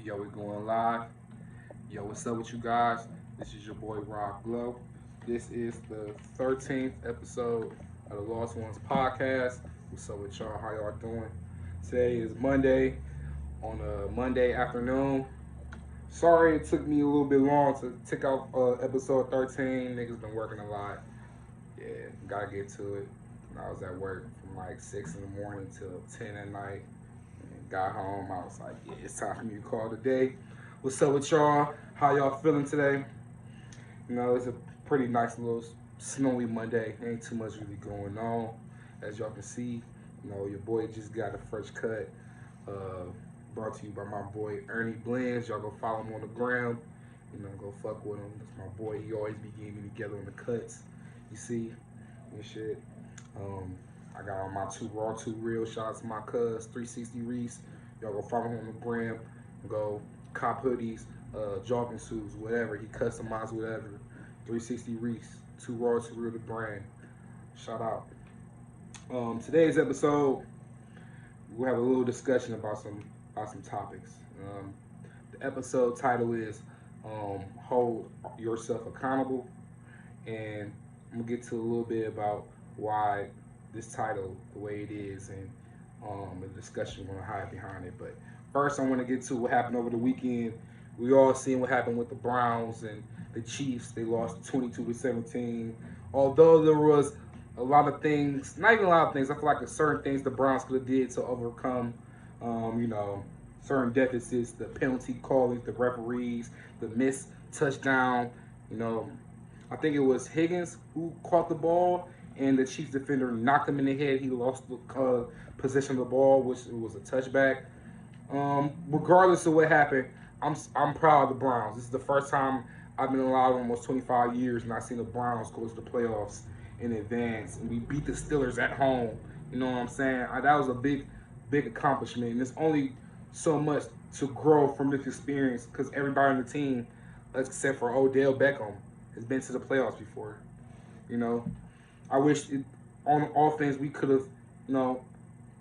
Yo, we going live. Yo, what's up with you guys? This is your boy Rob Glow. This is the 13th episode of the Lost Ones podcast. What's up with y'all? How y'all doing? Today is Monday on a Monday afternoon. Sorry it took me a little bit long to tick out episode 13. Niggas been working a lot. Yeah, gotta get to it. I was at work from like 6 in the morning till 10 at night. And got home, I was like, yeah, it's time for me to call today. What's up with y'all? How y'all feeling today? It's a pretty nice little snowy Monday. Ain't too much really going on. As y'all can see, your boy just got a fresh cut. Uh, Brought to you by my boy Ernie Blends. Y'all go follow him on the gram. Go fuck with him. That's my boy. He always be getting me together on the cuts. You see, and shit. Um, I got on my two raw, two real. Shout out to my cuz 360 Reese. Y'all go follow him on the gram. Go cop hoodies, jogging suits, whatever. He customized whatever. 360 Reese, two raw, two real. The brand. Shout out. Today's episode, we'll have a little discussion about some topics. The episode title is "Hold Yourself Accountable," and I'm gonna get to a little bit about why this title the way it is and the discussion we're gonna hide behind it. But first, I want to get to what happened over the weekend. We all seen what happened with the Browns and the Chiefs. They lost 22-17. Although there was a lot of things, not even a lot of things. I feel like there's certain things the Browns could have did to overcome, um, you know, certain deficits, the penalty calling, the referees, the missed touchdown. You know, I think it was Higgins who caught the ball, and the Chiefs defender knocked him in the head. He lost the possession of the ball, which was a touchback. Regardless of what happened, I'm proud of the Browns. This is the first time I've been alive in almost 25 years, and I've seen the Browns go to the playoffs in advance, and we beat the Steelers at home. You know what I'm saying? That was a big accomplishment, and there's only so much to grow from this experience because everybody on the team, except for Odell Beckham, has been to the playoffs before. You know, I wish on offense we could have, you know,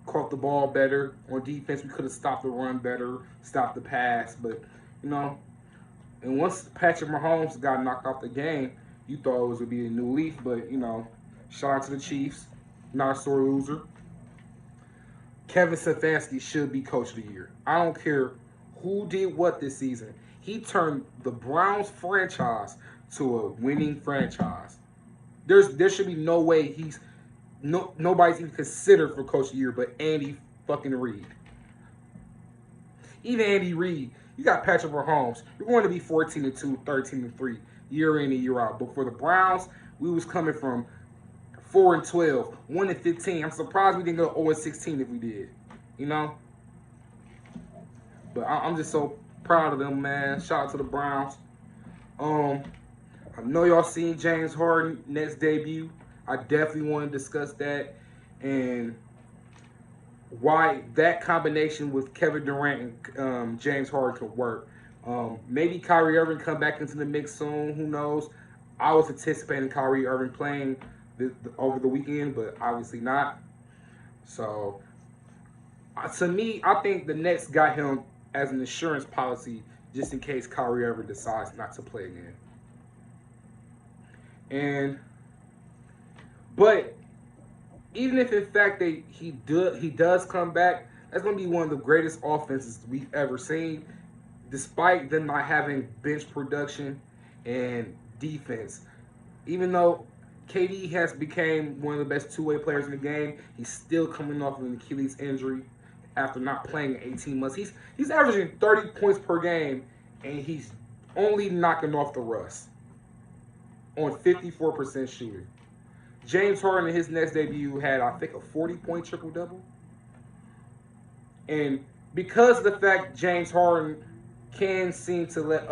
caught the ball better. On defense, we could have stopped the run better, stopped the pass. But, you know, and once Patrick Mahomes got knocked off the game, you thought it was going to be a new leaf. But, shout out to the Chiefs. Not a sore loser. Kevin Stefanski should be coach of the year. I don't care who did what this season. He turned the Browns franchise to a winning franchise. There should be no way nobody's even considered for coach of the year but Andy fucking Reid. Even Andy Reid, you got Patrick Mahomes. You're going to be 14-2, 13-3 year in and year out. But for the Browns, we was coming from 4-12, 1-15. I'm surprised we didn't go 0-16 if we did. You know? But I'm just so proud of them, man. Shout out to the Browns. I know y'all seen James Harden next debut. I definitely want to discuss that and why that combination with Kevin Durant and James Harden could work. Maybe Kyrie Irving come back into the mix soon. Who knows? I was anticipating Kyrie Irving playing over the weekend, but obviously not. So, to me, I think the Nets got him as an insurance policy just in case Kyrie Irving decides not to play again. But even if in fact he does come back, that's gonna be one of the greatest offenses we've ever seen, despite them not having bench production and defense. Even though KD has became one of the best two-way players in the game, he's still coming off of an Achilles injury after not playing 18 months. He's averaging 30 points per game, and he's only knocking off the rust on 54% shooting. James Harden in his next debut had, I think, a 40-point triple-double. And because of the fact James Harden can seem to let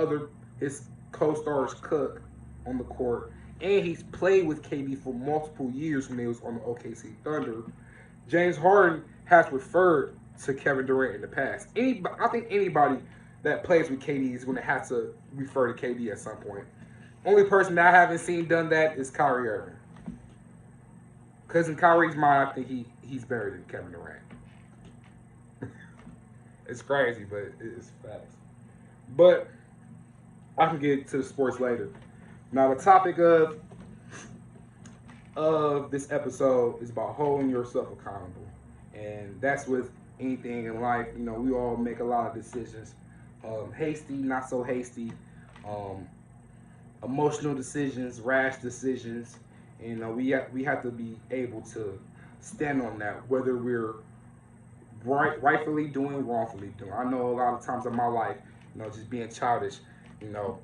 his co-stars cook on the court, and he's played with KD for multiple years when he was on the OKC Thunder, James Harden has referred to Kevin Durant in the past. I think anybody that plays with KD is going to have to refer to KD at some point. Only person that I haven't seen done that is Kyrie Irving. Because in Kyrie's mind, I think he's better than Kevin Durant. It's crazy, but it's facts. But I can get to the sports later. Now the topic of this episode is about holding yourself accountable, and that's with anything in life. You know, we all make a lot of decisions, hasty, not so hasty, um, emotional decisions, rash decisions. And, we have to be able to stand on that, whether we're rightfully doing, wrongfully doing. I know a lot of times in my life, just being childish, you know,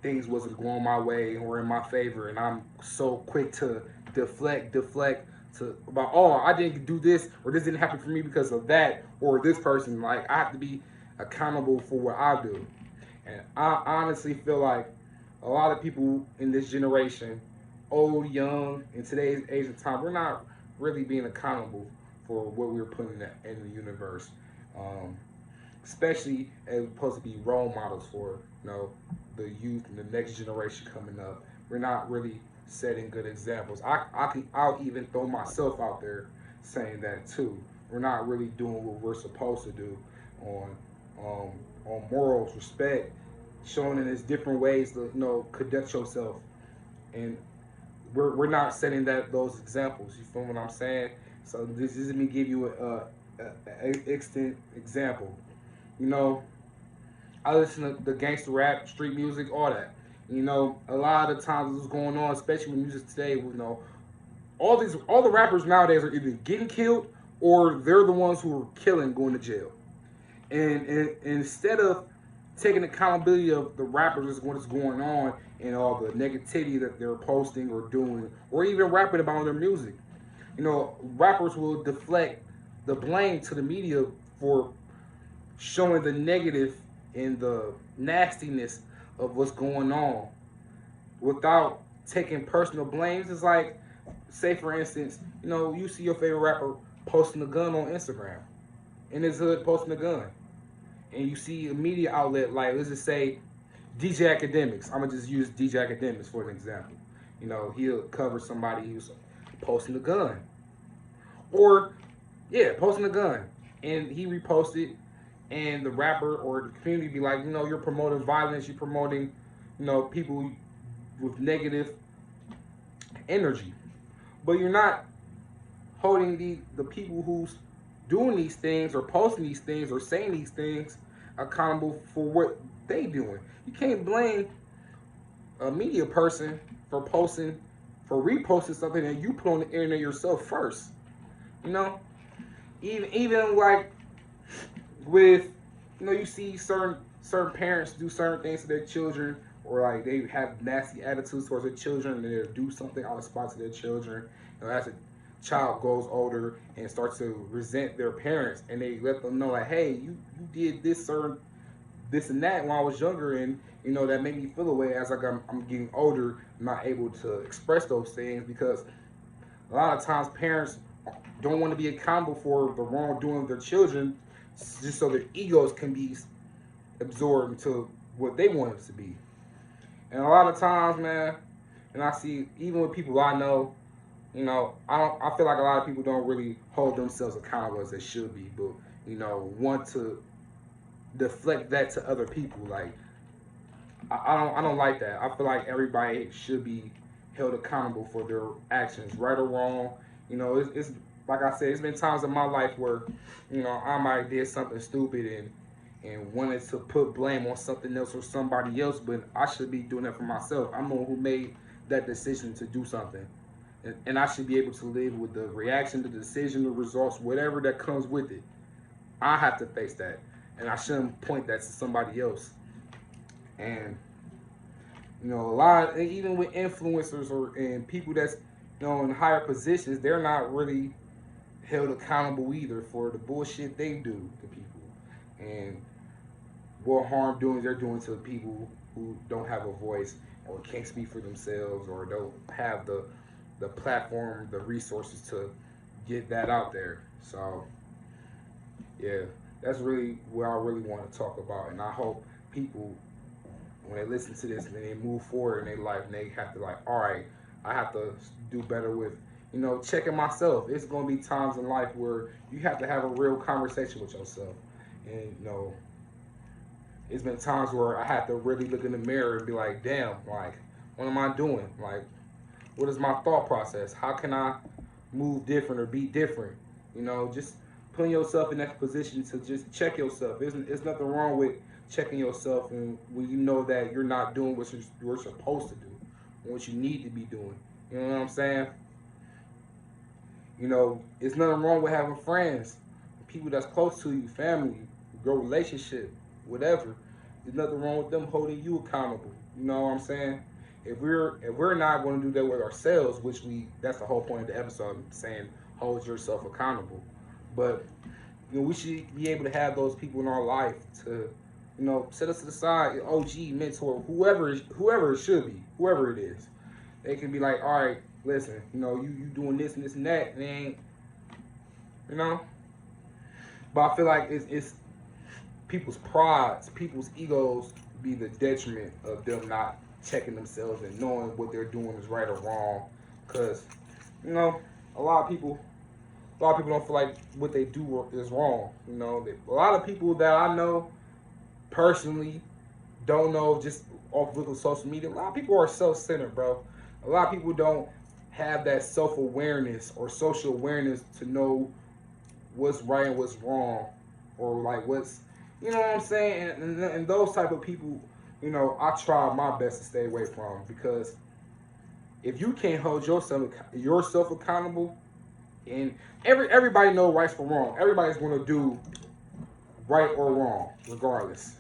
things wasn't going my way or in my favor, and I'm so quick to deflect to about, oh, I didn't do this, or this didn't happen for me because of that or this person. Like, I have to be accountable for what I do, and I honestly feel like a lot of people in this generation, old, young, in today's age of time, we're not really being accountable for what we're putting in the universe. Um, Especially as we're supposed to be role models for the youth and the next generation coming up. We're not really setting good examples. I'll even throw myself out there saying that too. We're not really doing what we're supposed to do on morals, respect, showing in its different ways to conduct yourself, and we're not setting those examples. You feel what I'm saying? So this is me give you a extant example. You know, I listen to the gangster rap, street music, all that. A lot of the times what's going on, especially with music today, all the rappers nowadays are either getting killed or they're the ones who are killing, going to jail. And instead of taking accountability of the rappers, what's going on and all the negativity that they're posting or doing, or even rapping about their music, rappers will deflect the blame to the media for showing the negative and the nastiness of what's going on without taking personal blames. It's like, say for instance, you see your favorite rapper posting a gun on Instagram, in his hood posting a gun, and you see a media outlet like, let's just say, DJ Academics. I'm gonna just use DJ Academics for an example. He'll cover somebody who's posting a gun, or yeah, posting a gun, and he reposted, and the rapper or the community be like, you're promoting violence, you're promoting, people with negative energy, but you're not holding the people who's doing these things or posting these things or saying these things accountable for what they doing. You can't blame a media person for reposting something that you put on the internet yourself first. You know, even like with, you see certain parents do certain things to their children, or like they have nasty attitudes towards their children, and they'll do something out of spite to their children. As a child grows older and starts to resent their parents, and they let them know like, hey, you did this and that when I was younger, and that made me feel away. As like I'm getting older, I'm not able to express those things because a lot of times parents don't want to be accountable for the wrongdoing of their children, just so their egos can be absorbed into what they want it to be. And a lot of times, man, and I see even with people I know, I feel like a lot of people don't really hold themselves accountable as they should be, but want to deflect that to other people. Like, I don't like that. I feel like everybody should be held accountable for their actions, right or wrong. It's like I said, it's been times in my life where, I might did something stupid and wanted to put blame on something else or somebody else, but I should be doing that for myself. I'm the one who made that decision to do something, and I should be able to live with the reaction, the decision, the results, whatever that comes with it. I have to face that, and I shouldn't point that to somebody else. And a lot, even with influencers and people that's in higher positions, they're not really held accountable either for the bullshit they do to people, and what harm doing they're doing to people who don't have a voice or can't speak for themselves or don't have the platform, the resources to get that out there. So yeah, that's really what I really want to talk about, and I hope people, when they listen to this and they move forward in their life, and they have to like, all right, I have to do better with, checking myself. It's gonna be times in life where you have to have a real conversation with yourself, and it's been times where I had to really look in the mirror and be like, damn, like, what am I doing? Like, what is my thought process? How can I move different or be different? You know, just putting yourself in that position to just check yourself. There's nothing wrong with checking yourself and when you know that you're not doing what you're supposed to do, what you need to be doing. You know what I'm saying? You know, it's nothing wrong with having friends, people that's close to you, family, your relationship, whatever. There's nothing wrong with them holding you accountable. You know what I'm saying? If we're not going to do that with ourselves, which that's the whole point of the episode, saying hold yourself accountable. But you know, we should be able to have those people in our life to, you know, set us to the side, OG, mentor, whoever it should be, whoever it is. They can be like, all right, listen, you know, you doing this and this and that, and they ain't, you know. But I feel like it's people's prides, people's egos be the detriment of them not checking themselves and knowing what they're doing is right or wrong. Cause, you know, a lot of people don't feel like what they do is wrong. You know, a lot of people that I know personally don't know just off look of social media. A lot of people are self-centered, bro. A lot of people don't have that self-awareness or social awareness to know what's right and what's wrong, or like what's, you know what I'm saying. And those type of people, you know, I try my best to stay away from, because if you can't hold yourself accountable, and everybody know right from wrong. Everybody's going to do right or wrong, regardless.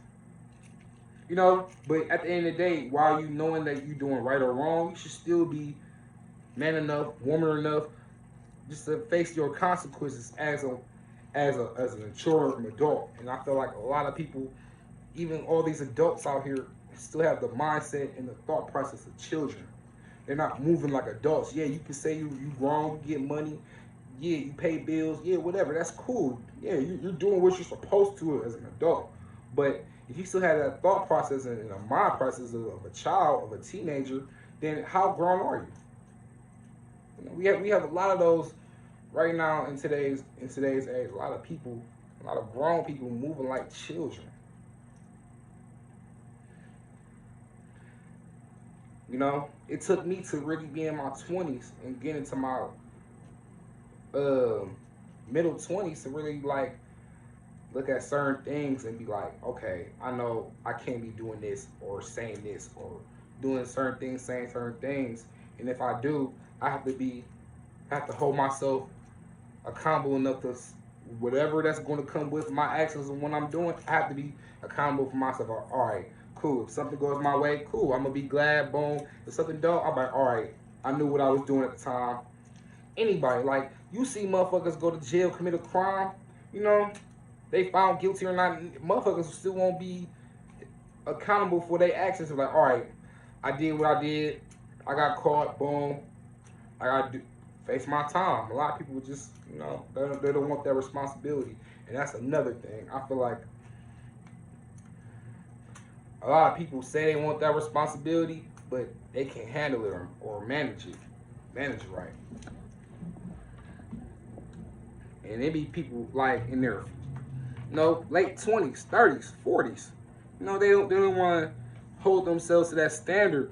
You know, but at the end of the day, while you knowing that you're doing right or wrong, you should still be man enough, woman enough, just to face your consequences as an mature adult. And I feel like a lot of people, even all these adults out here, still have the mindset and the thought process of children. They're not moving like adults. Yeah, you can say you grown, you get money, yeah, you pay bills, yeah, whatever. That's cool. Yeah, you're doing what you're supposed to as an adult. But if you still have that thought process and a mind process of a child, of a teenager, then how grown are you? You know, we have a lot of those right now in today's age. A lot of people, a lot of grown people moving like children. You know, it took me to really be in my 20s and get into my uh, middle 20s to really like look at certain things and be like, okay, I know I can't be doing this or saying this or doing certain things, saying certain things. And if I do, I have to hold myself accountable enough to whatever that's going to come with my actions and what I'm doing. I have to be accountable for myself. All right, cool. If something goes my way, cool. I'm gonna be glad. Boom. If something don't, I'm like, all right. I knew what I was doing at the time. Anybody, like, you see motherfuckers go to jail, commit a crime, you know, they found guilty or not, motherfuckers still won't be accountable for their actions. Like, all right, I did what I did, I got caught, boom, I got to face my time. A lot of people just, you know, they don't want that responsibility. And that's another thing. I feel like a lot of people say they want that responsibility, but they can't handle it or manage it right. And it be people like in their, you know, late 20s, 30s, 40s. You know, they don't want to hold themselves to that standard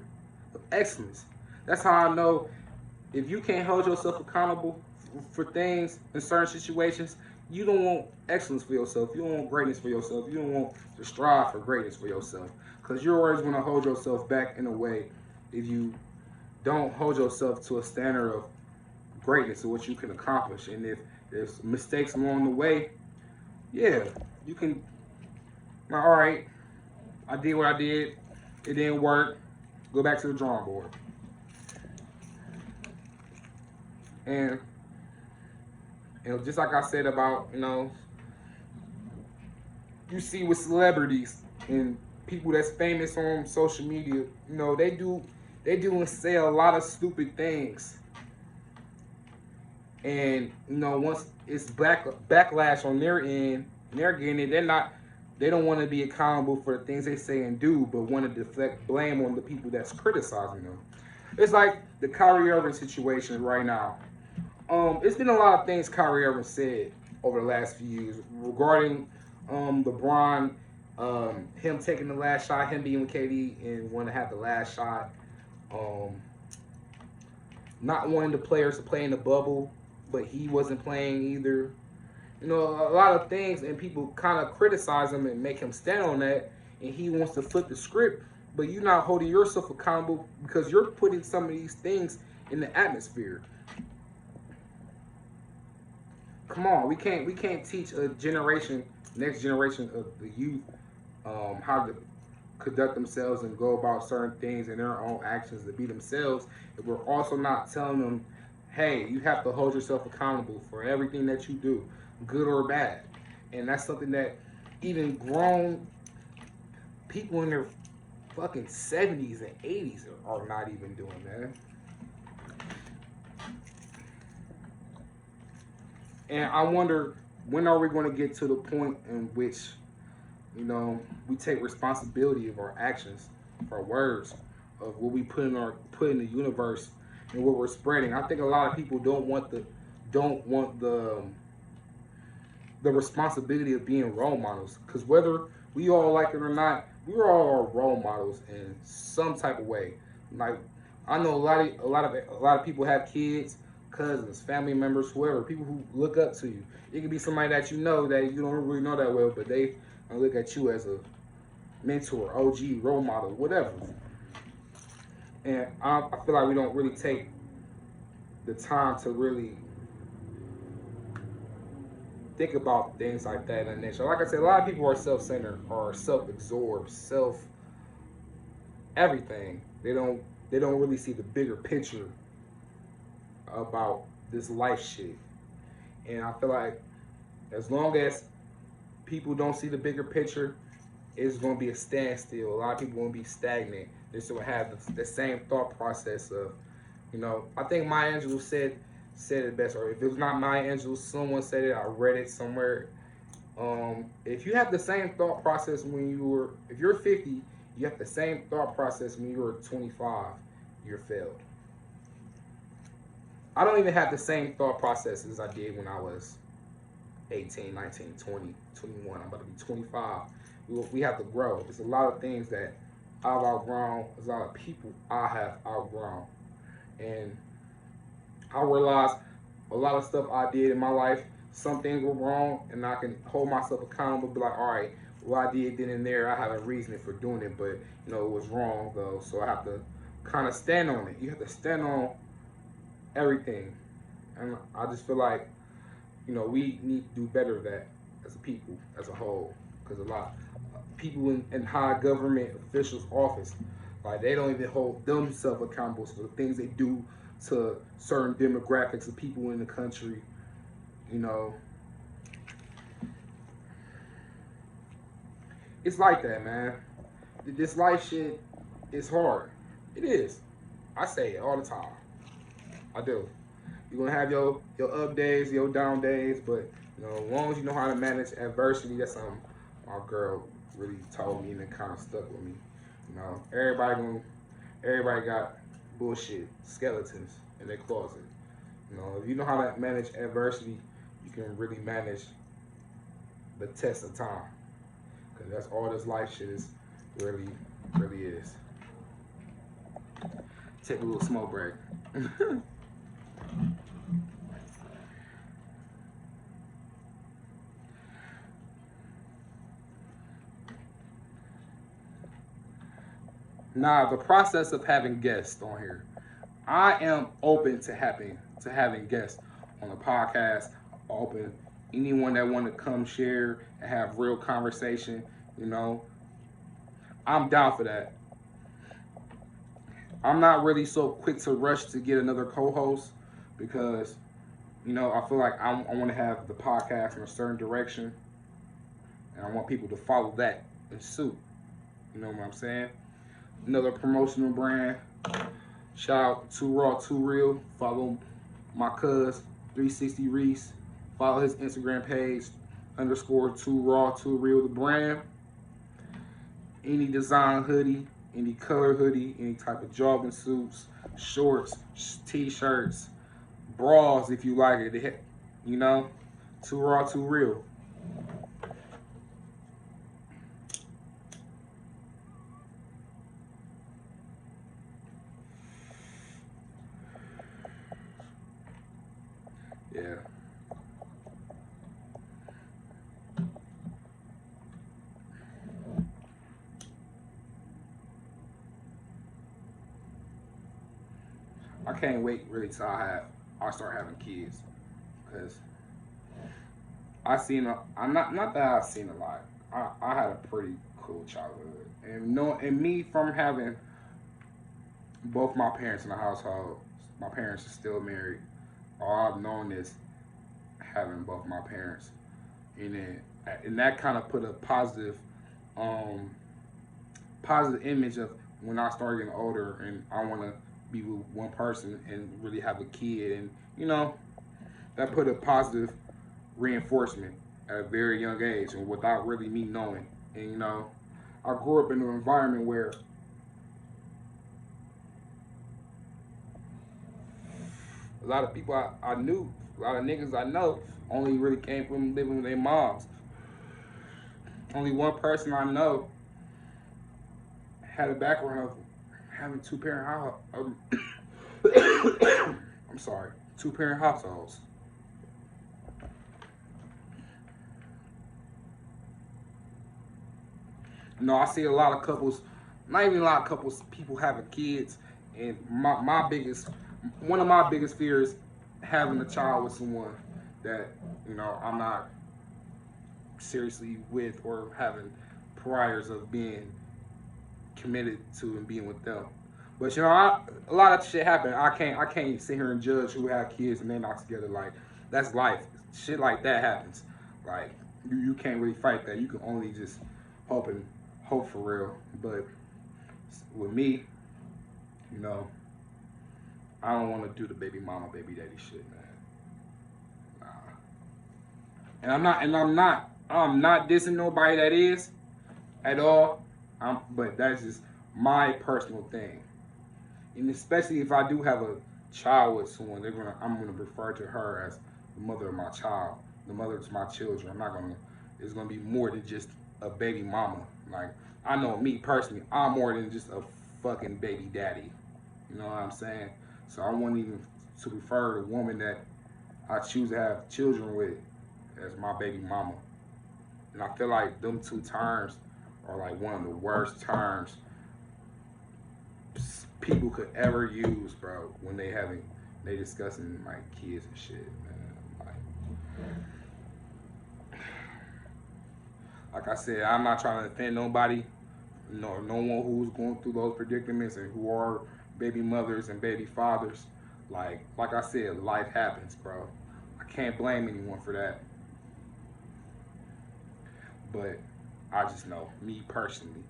of excellence. That's how I know if you can't hold yourself accountable for things in certain situations, you don't want excellence for yourself. You don't want greatness for yourself. You don't want to strive for greatness for yourself. Because you're always going to hold yourself back in a way if you don't hold yourself to a standard of greatness of what you can accomplish. And if there's mistakes along the way, yeah, you can, all right, I did what I did, it didn't work, go back to the drawing board. And just like I said about, you know, you see with celebrities and people that's famous on social media, you know, they do and say a lot of stupid things. And, you know, once it's backlash on their end, and they're getting it, they don't want to be accountable for the things they say and do, but want to deflect blame on the people that's criticizing them. It's like the Kyrie Irving situation right now. It's been a lot of things Kyrie Irving said over the last few years regarding LeBron Him taking the last shot, him being with KD and want to have the last shot. Um, Not wanting the players to play in the bubble, but he wasn't playing either. You know, a lot of things, and people kind of criticize him and make him stand on that, and he wants to flip the script, but you're not holding yourself accountable because you're putting some of these things in the atmosphere. Come on, we can't teach a generation, next generation of the youth, how to conduct themselves and go about certain things in their own actions to be themselves. If we're also not telling them, hey, you have to hold yourself accountable for everything that you do, good or bad. And that's something that even grown people in their fucking 70s and 80s are not even doing, man. And I wonder, when are we going to get to the point in which, we take responsibility of our actions, of our words, of what we put in the universe and what we're spreading. I think a lot of people don't want the responsibility of being role models, because whether we all like it or not, we all are role models in some type of way. Like, I know a lot of people have kids, cousins, family members, whoever, people who look up to you. It could be somebody that you know that you don't really know that well, but they look at you as a mentor, OG, role model, whatever. And I feel like we don't really take the time to really think about things like that in nature. Like I said, a lot of people are self-centered or self-absorbed, self everything. They don't really see the bigger picture about this life shit. And I feel like as long as people don't see the bigger picture, it's going to be a standstill. A lot of people going to be stagnant. They still have the same thought process of, I think Maya Angelou said it best, or if it was not Maya Angelou, someone said it. I read it somewhere. If you have the same thought process if you're 50, you have the same thought process when you were 25, you're failed. I don't even have the same thought process as I did when I was 18, 19, 20, 21. I'm about to be 25. We have to grow. There's a lot of things that I've outgrown. There's a lot of people I have outgrown. And I realized a lot of stuff I did in my life, some things were wrong, and I can hold myself accountable, be like, all right, what I did then and there, I have a reason for doing it, but, it was wrong, though, so I have to kind of stand on it. You have to stand on everything. And I just feel like, we need to do better at that as a people, as a whole, because a lot of people in high government officials' office, like, they don't even hold themselves accountable for the things they do to certain demographics of people in the country. You know, it's like that, man. This life shit is hard. It is. I say it all the time. I do. You're gonna have your up days, your down days, but as long as you know how to manage adversity, that's something my girl really told me and it kind of stuck with me. Everybody got bullshit skeletons in their closet. If you know how to manage adversity, you can really manage the test of time. Cause that's all this life shit is really, really is. Take a little smoke break. Now, the process of having guests on here, I am open to having guests on the podcast. Open anyone that want to come share and have real conversation. I'm down for that. I'm not really so quick to rush to get another co-host because I feel like I want to have the podcast in a certain direction, and I want people to follow that in suit. You know what I'm saying? Another promotional brand. Shout out to Raw, Too Real. Follow my cuz 360 Reese. Follow his Instagram page _2 Raw, Too Real, the brand. Any design hoodie, any color hoodie, any type of jogging suits, shorts, t-shirts, bras if you like it. Too Raw, Too Real. I can't wait really till I start having kids, because I'm not that I've seen a lot. I had a pretty cool childhood, and no, and me from having both my parents in the household, my parents are still married. All I've known is having both my parents, and then and that kind of put a um, positive image of when I start getting older and I want to be with one person and really have a kid, and you know that put a positive reinforcement at a very young age and without really me knowing. And I grew up in an environment where a lot of people I knew, a lot of niggas I know, only really came from living with their moms. Only one person I know had a background of having two-parent households. I'm sorry, two-parent households. I see a lot of couples, not even a lot of couples, people having kids, and one of my biggest fears, having a child with someone that I'm not seriously with or having priors of being committed to and being with them. But a lot of shit happen. I can't sit here and judge who have kids and they're not together. Like, that's life. Shit like that happens. Like, you can't really fight that. You can only just hope and hope for real. But with me, you know, I don't want to do the baby mama, baby daddy shit, man. Nah. I'm not dissing nobody that is at all. But that's just my personal thing. And especially if I do have a child with someone, I'm gonna refer to her as the mother of my child, the mother of my children. I'm not gonna. It's gonna be more than just a baby mama. Like, I know me personally, I'm more than just a fucking baby daddy. You know what I'm saying? So I want even to refer to the woman that I choose to have children with as my baby mama. And I feel like them two terms are like one of the worst terms people could ever use, bro, when they discussing like kids and shit, man. Like I said, I'm not trying to offend nobody, no one who's going through those predicaments and who are baby mothers and baby fathers. Like I said, life happens, bro. I can't blame anyone for that. But I just know, me personally,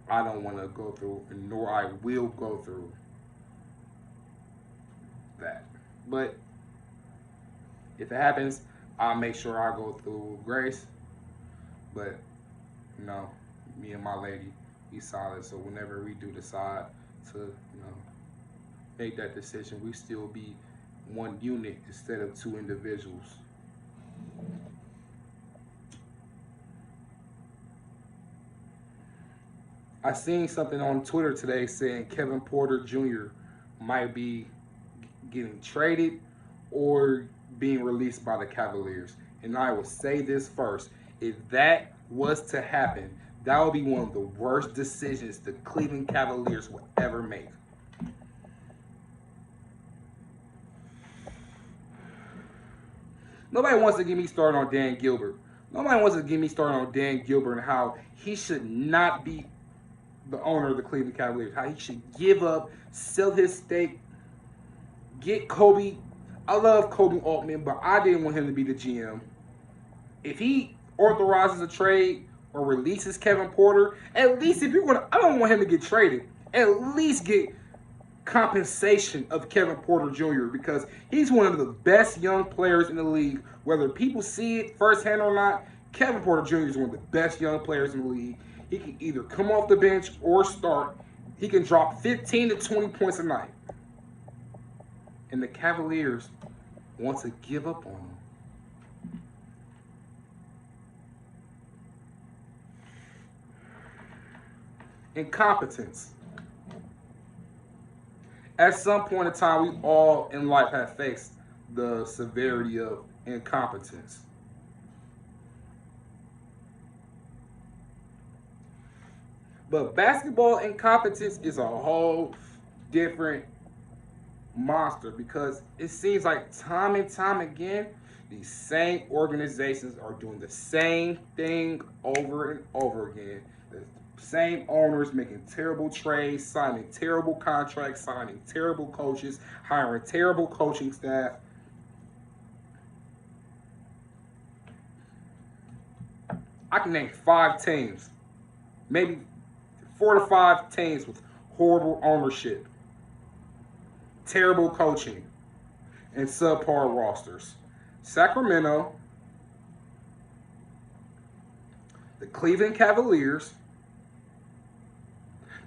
I don't want to go through, nor I will go through that. But if it happens, I'll make sure I go through grace. But you know, me and my lady, we solid. So whenever we do decide to, make that decision, we still be one unit instead of two individuals. I seen something on Twitter today saying Kevin Porter Jr. might be getting traded or being released by the Cavaliers. And I will say this first. If that was to happen, that would be one of the worst decisions the Cleveland Cavaliers will ever make. Nobody wants to get me started on Dan Gilbert. Nobody wants to get me started on Dan Gilbert and how he should not be the owner of the Cleveland Cavaliers. How he should give up, sell his stake, get Kobe. I love Kobe Altman, but I didn't want him to be the GM. If he authorizes a trade or releases Kevin Porter, at least if you're gonna, I don't want him to get traded. At least get compensation of Kevin Porter Jr. because he's one of the best young players in the league. Whether people see it firsthand or not, Kevin Porter Jr. is one of the best young players in the league. He can either come off the bench or start. He can drop 15 to 20 points a night. And the Cavaliers want to give up on him. Incompetence. At some point in time, we all in life have faced the severity of incompetence. But basketball incompetence is a whole different monster because it seems like time and time again, these same organizations are doing the same thing over and over again. The same owners making terrible trades, signing terrible contracts, signing terrible coaches, hiring terrible coaching staff. I can name 5 teams, maybe 4 to 5 teams with horrible ownership, terrible coaching, and subpar rosters. Sacramento, the Cleveland Cavaliers,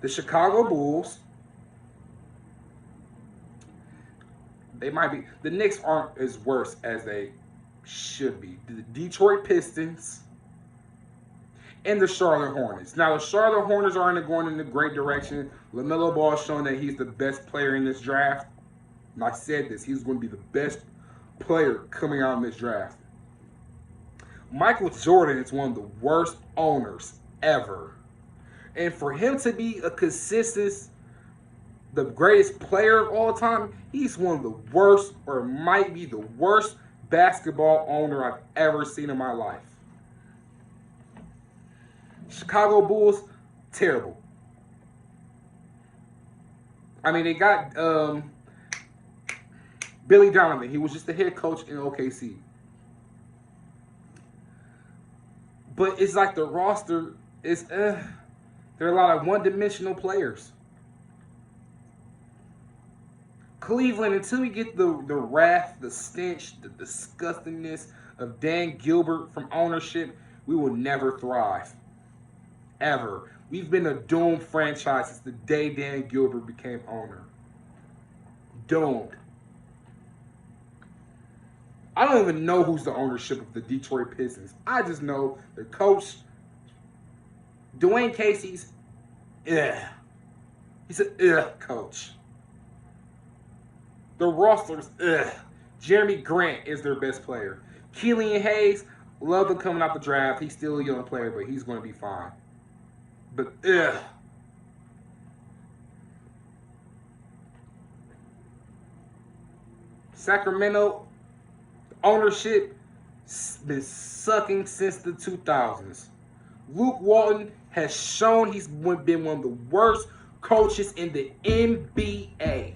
the Chicago Bulls. They might be. The Knicks aren't as worse as they should be. The Detroit Pistons and the Charlotte Hornets. Now, the Charlotte Hornets aren't going in the great direction. LaMelo Ball is showing that he's the best player in this draft. And I said this, he's going to be the best player coming out in this draft. Michael Jordan is one of the worst owners ever. And for him to be a consistent, the greatest player of all time, he's one of the worst, or might be the worst basketball owner I've ever seen in my life. Chicago Bulls, terrible. I mean, they got Billy Donovan. He was just the head coach in OKC. But it's like the roster is, there are a lot of one-dimensional players. Cleveland, until we get the wrath, the stench, the disgustingness of Dan Gilbert from ownership, we will never thrive. Ever. We've been a doomed franchise since the day Dan Gilbert became owner. Doomed. I don't even know who's the ownership of the Detroit Pistons. I just know the coach, Dwayne Casey's, he's an coach. The roster's, Jeremy Grant is their best player. Killian Hayes, love him coming out the draft. He's still a young player, but he's going to be fine. But, Sacramento ownership been sucking since the 2000s. Luke Walton has shown he's been one of the worst coaches in the NBA.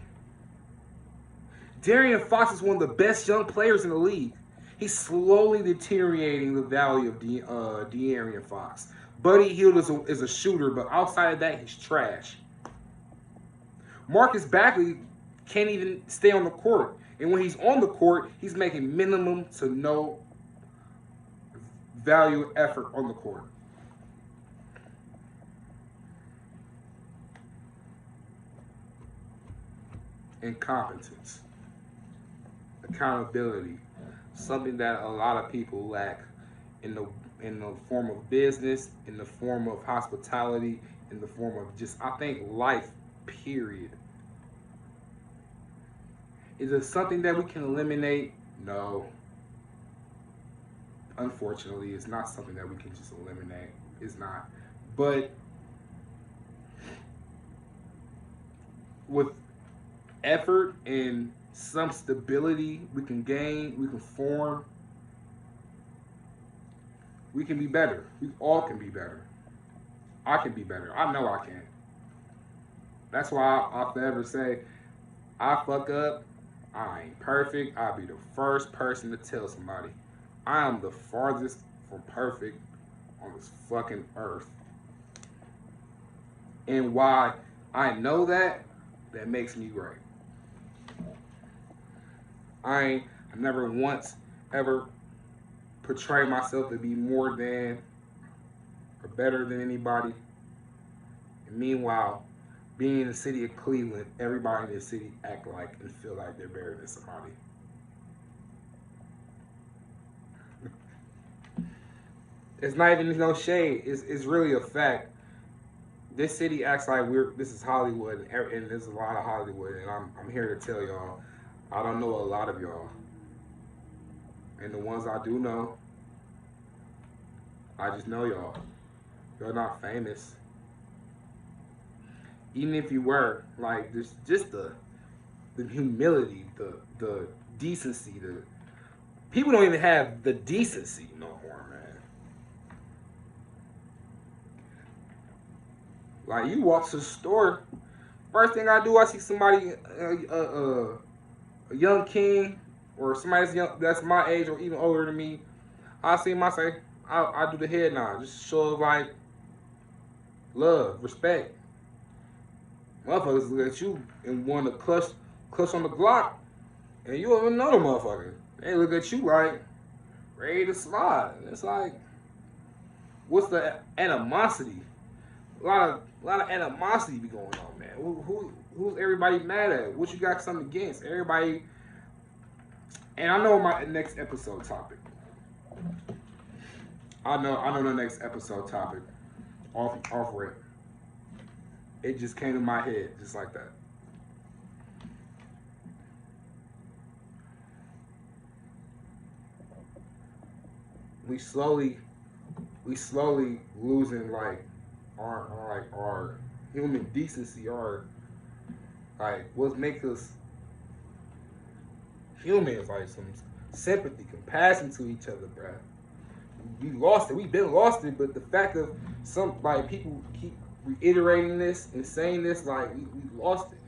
De'Aaron Fox is one of the best young players in the league. He's slowly deteriorating the value of De'Aaron Fox. Buddy Hield is a shooter, but outside of that, he's trash. Marcus Bagley can't even stay on the court. And when he's on the court, he's making minimum to no value effort on the court. Incompetence. Accountability. Something that a lot of people lack in the form of business, in the form of hospitality, in the form of just, I think, life, period. Is it something that we can eliminate? No. Unfortunately, it's not something that we can just eliminate. It's not. But with effort and some stability we can gain, we can form, we can be better. We all can be better. I can be better. I know I can. That's why I forever say, I fuck up, I ain't perfect. I'll be the first person to tell somebody. I am the farthest from perfect on this fucking earth. And why I know that makes me great. I never once ever portray myself to be more than or better than anybody. And meanwhile, being in the city of Cleveland, everybody in the city act like and feel like they're better than somebody. It's not even no shade. It's really a fact. This city acts like this is Hollywood, and there's a lot of Hollywood, and I'm here to tell y'all, I don't know a lot of y'all. And the ones I do know, I just know y'all. You're not famous. Even if you were, like, just the the humility, the decency, the people don't even have the decency no more, man. Like you walk to the store, first thing I do, I see somebody, a young king, or somebody that's my age or even older than me. I see him, I do the head nod, just show like love, respect. Motherfuckers look at you and want to clutch on the Glock, and you don't even know the motherfucker. They look at you like ready to slide. It's like, what's the animosity? A lot of animosity be going on, man. Who's everybody mad at? What you got something against? Everybody. And I know my next episode topic. I know the next episode topic. Off rip. It just came to my head just like that. We slowly losing like our human decency, our like what makes us humans, like some sympathy, compassion to each other, bruh. We lost it. We've been lost it, but the fact of some like people keep reiterating this and saying this, like we lost it.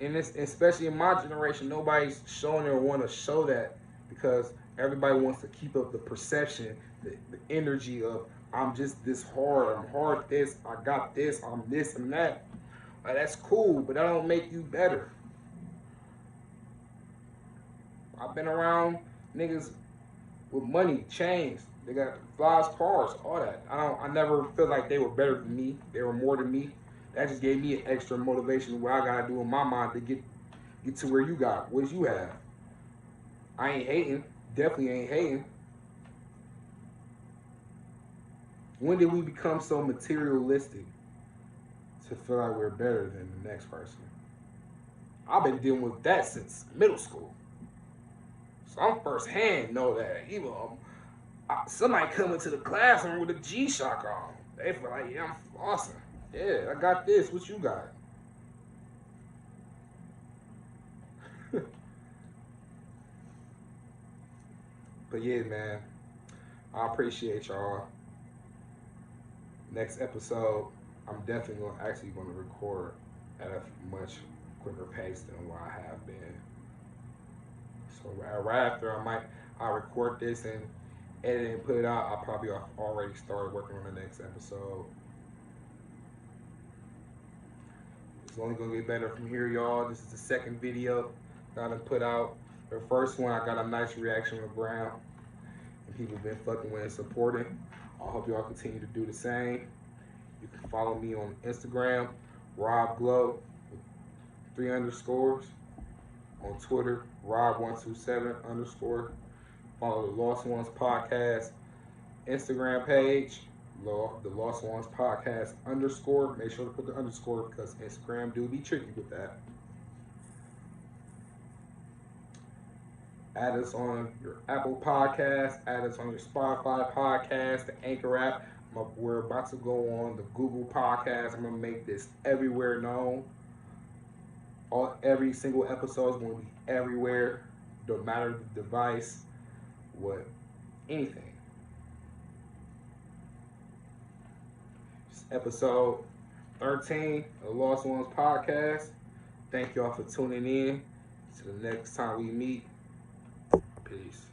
And this, especially in my generation, nobody's showing or want to show that because everybody wants to keep up the perception, the energy of I'm just this hard, I'm hard this, I got this, I'm this and that. Like, that's cool, but that don't make you better. I've been around niggas with money, chains, they got flies, cars, all that. I never felt like they were better than me. They were more than me. That just gave me an extra motivation what I gotta do in my mind to get to where you got. What you have? I ain't hating. Definitely ain't hating. When did we become so materialistic to feel like we're better than the next person? I've been dealing with that since middle school. So I'm firsthand know that. Even somebody come into the classroom with a G-Shock on. They feel like, yeah, I'm flossing. Yeah, I got this. What you got? But yeah, man, I appreciate y'all. Next episode, I'm definitely going to record at a much quicker pace than what I have been. So right after I'll record this and edit it and put it out. I'll probably already started working on the next episode. It's only gonna get better from here, y'all. This is the second video that I put out. The first one, I got a nice reaction with Brown, and people been fucking with and supporting. I hope y'all continue to do the same. You can follow me on Instagram, Rob Glow, with 3 underscores. On Twitter, Rob127_. Follow the Lost Ones Podcast Instagram page, the Lost Ones Podcast _. Make sure to put the underscore because Instagram do be tricky with that. Add us on your Apple Podcast. Add us on your Spotify Podcast, the Anchor app. We're about to go on the Google Podcast. I'm going to make this everywhere known. Every single episode is going to be everywhere. No matter the device, anything. It's episode 13 of the Lost Ones Podcast. Thank y'all for tuning in. Till the next time we meet. Peace.